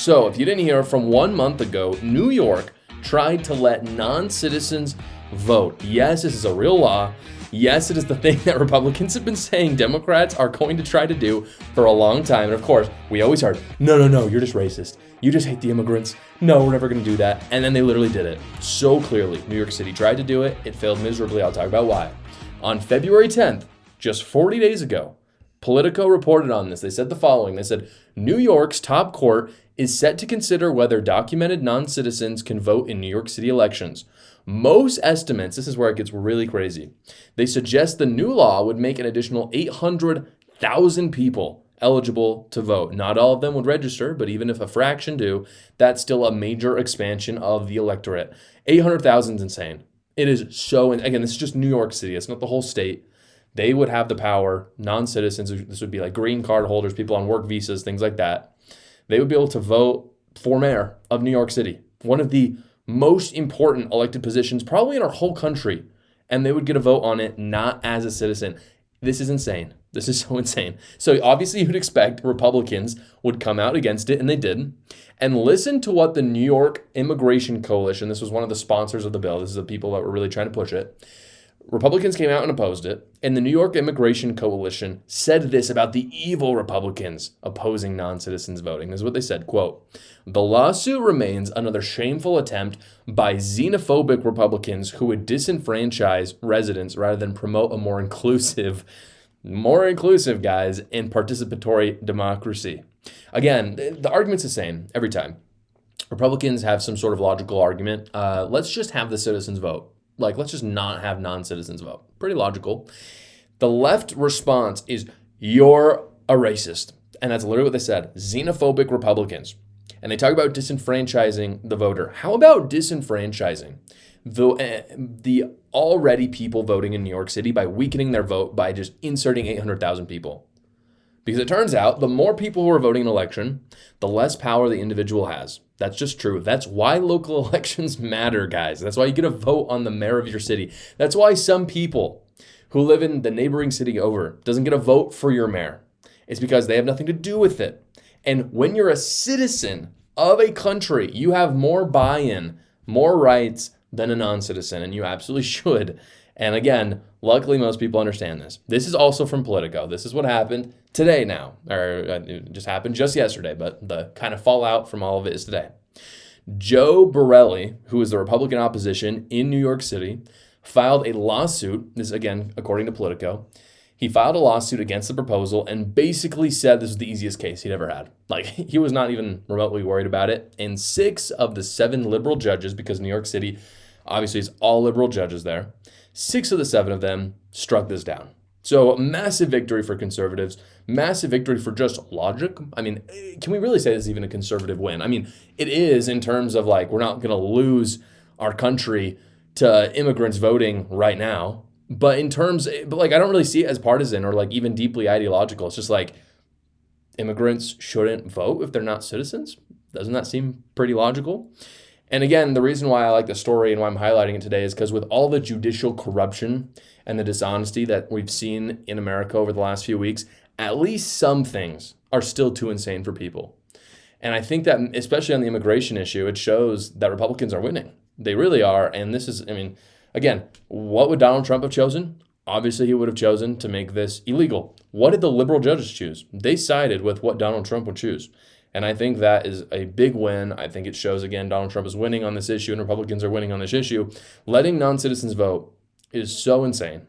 So if you didn't hear, from 1 month ago, New York tried to let non-citizens vote. Yes, this is a real law. Yes, it is the thing that Republicans have been saying Democrats are going to try to do for a long time. And of course, we always heard, no, you're just racist. You just hate the immigrants. No, we're never going to do that. And then they literally did it so clearly. New York City tried to do it. It failed miserably. I'll talk about why. On February 10th, just 40 days ago, Politico reported on this. They said the following. They said, New York's top court is set to consider whether documented non-citizens can vote in New York City elections. Most estimates, this is where it gets really crazy, they suggest the new law would make an additional 800,000 people eligible to vote. Not all of them would register, but even if a fraction do, that's still a major expansion of the electorate. 800,000 is insane. It is so, again, this is just New York City. It's not the whole state. They would have the power, non-citizens, this would be like green card holders, people on work visas, things like that. They would be able to vote for mayor of New York City, one of the most important elected positions probably in our whole country, and they would get a vote on it not as a citizen. This is insane. This is so insane. So obviously you'd expect Republicans would come out against it, and they did. And listen to what the New York Immigration Coalition, this was one of the sponsors of the bill, this is the people that were really trying to push it. Republicans came out and opposed it, and the New York Immigration Coalition said this about the evil Republicans opposing non-citizens voting. This is what they said, quote, "The lawsuit remains another shameful attempt by xenophobic Republicans who would disenfranchise residents rather than promote a more inclusive, guys, and participatory democracy." Again, the argument's the same every time. Republicans have some sort of logical argument. Let's just have the citizens vote. Like, let's just not have non-citizens vote. Pretty logical. The left response is, you're a racist. And that's literally what they said. Xenophobic Republicans. And they talk about disenfranchising the voter. How about disenfranchising the already people voting in New York City by weakening their vote by just inserting 800,000 people? Because it turns out the more people who are voting in an election, the less power the individual has. That's just true. That's why local elections matter, guys. That's why you get a vote on the mayor of your city. That's why some people who live in the neighboring city over doesn't get a vote for your mayor. It's because they have nothing to do with it. And when you're a citizen of a country, you have more buy-in, more rights than a non-citizen, and you absolutely should. And again, luckily most people understand this. This is also from Politico. This is what happened today now, or it just happened just yesterday, but the kind of fallout from all of it is today. Joe Borelli, who is the Republican opposition in New York City, filed a lawsuit. This, again, according to Politico. He filed a lawsuit against the proposal and basically said this was the easiest case he'd ever had. Like, he was not even remotely worried about it. And 6 of the 7 liberal judges, because New York City obviously is all liberal judges there, 6 of the 7 of them struck this down. So massive victory for conservatives, massive victory for just logic. I mean, can we really say this is even a conservative win? I mean, it is in terms of like, we're not going to lose our country to immigrants voting right now. But I don't really see it as partisan or like even deeply ideological. It's just like immigrants shouldn't vote if they're not citizens. Doesn't that seem pretty logical? And again, the reason why I like the story and why I'm highlighting it today is because with all the judicial corruption and the dishonesty that we've seen in America over the last few weeks, at least some things are still too insane for people. And I think that, especially on the immigration issue, it shows that Republicans are winning. They really are. And this is, again, what would Donald Trump have chosen? Obviously, he would have chosen to make this illegal. What did the liberal judges choose? They sided with what Donald Trump would choose. And I think that is a big win. I think it shows, again, Donald Trump is winning on this issue and Republicans are winning on this issue. Letting non-citizens vote is so insane.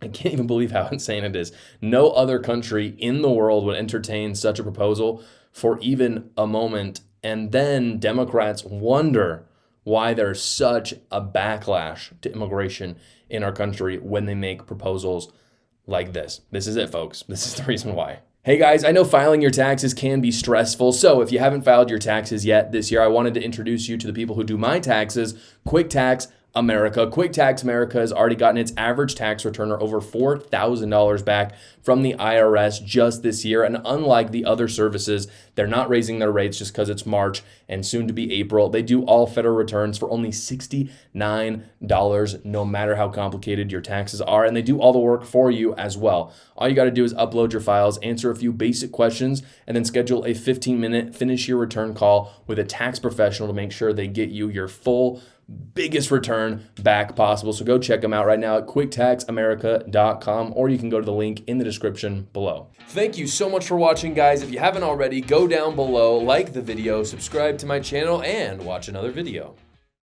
I can't even believe how insane it is. No other country in the world would entertain such a proposal for even a moment. And then Democrats wonder why there's such a backlash to immigration in our country when they make proposals like this. This is it, folks. This is the reason why. Hey guys, I know filing your taxes can be stressful, so if you haven't filed your taxes yet this year, I wanted to introduce you to the people who do my taxes, Quick Tax America. Quick Tax America has already gotten its average tax returner over $4,000 back from the IRS just this year, and unlike the other services They're not raising their rates just because it's March and soon to be April. They do all federal returns for only $69, no matter how complicated your taxes are. And they do all the work for you as well. All you got to do is upload your files, answer a few basic questions, and then schedule a 15-minute finish your return call with a tax professional to make sure they get you your full biggest return back possible. So go check them out right now at quicktaxamerica.com, or you can go to the link in the description below. Thank you so much for watching, guys. If you haven't already, go down below, like the video, subscribe to my channel, and watch another video.